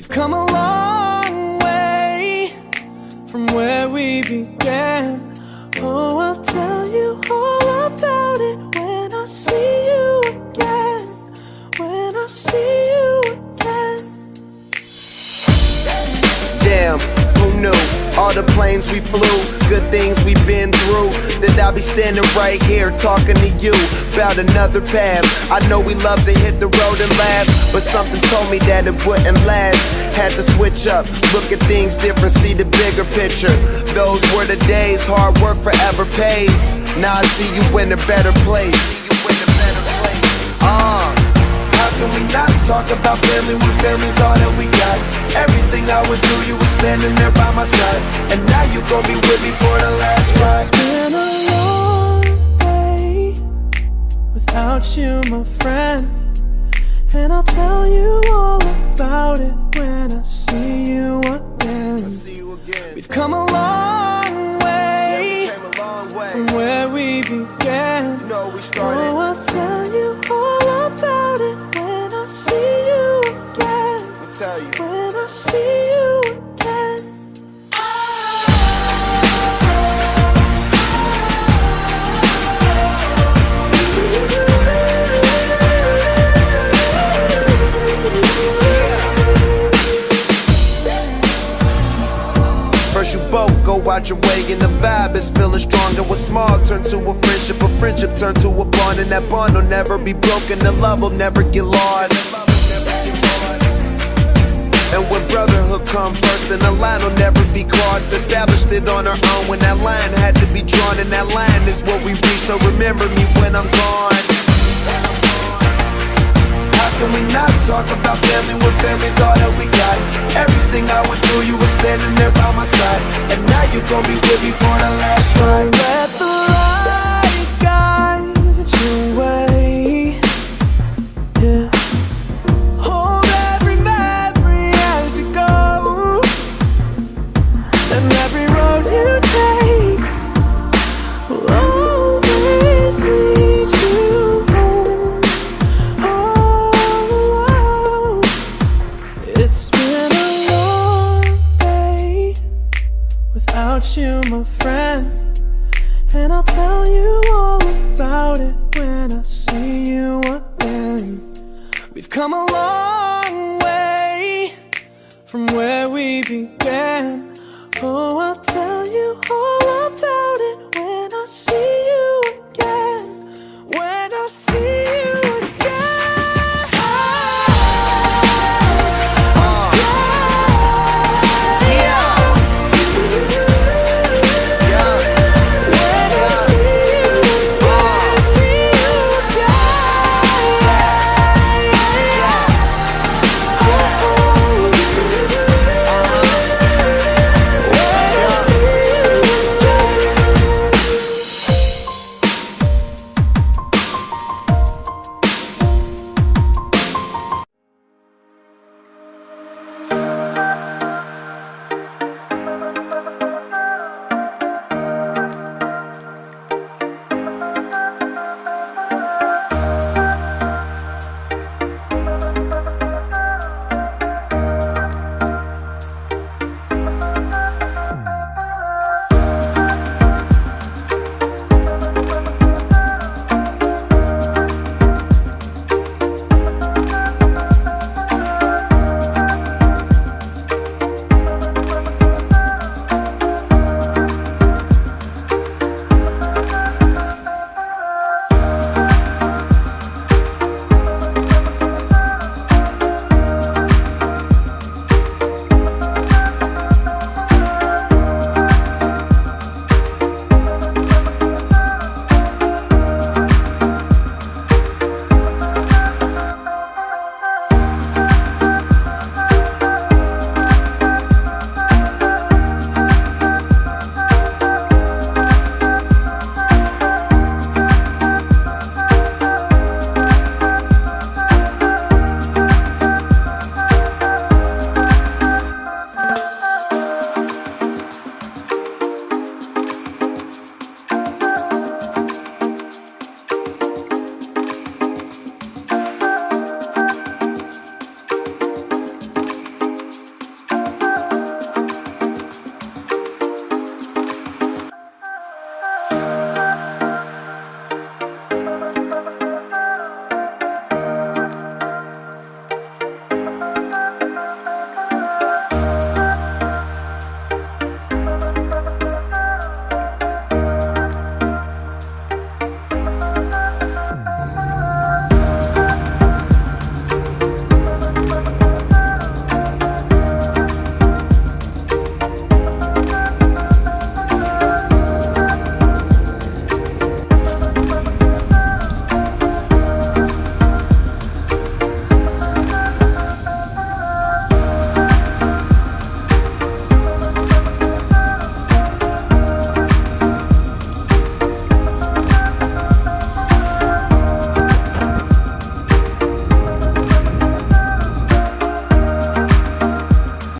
We've come a long way from where we began. Oh, I'll tell you all about it when I see you again. When I see you again. Damn, who knew? All the planes we flew, good things we've been through, that I'll be standing right here talking to you about another path. I know we love to hit the road and laugh, but something told me that it wouldn't last. Had to switch up, look at things different, see the bigger picture. Those were the days, hard work forever pays. Now I see you in a better place. How can we not talk about family when family's all that we got? Everything I would do, you were standing there by my side, and now you gon' be with me for the last ride. It's been a long day without you, my friend, and I'll tell you all about it when I see you again. We've come a long way, from where we began. You know we started. Oh, I'll tell you all about it when I see you again. I'll tell you. When I see you again. First you both go out your way and the vibe is feeling strong. And what's small turn to a friendship turn to a bond. And that bond will never be broken, the love will never get lost. And when brotherhood come first, then the line will never be crossed. Established it on our own when that line had to be drawn. And that line is what we reach, so remember me when I'm gone. How can we not talk about family when family's all that we got? Everything I went through, you were standing there by my side, and now you gon' be with me for the last ride. Let the light guide you where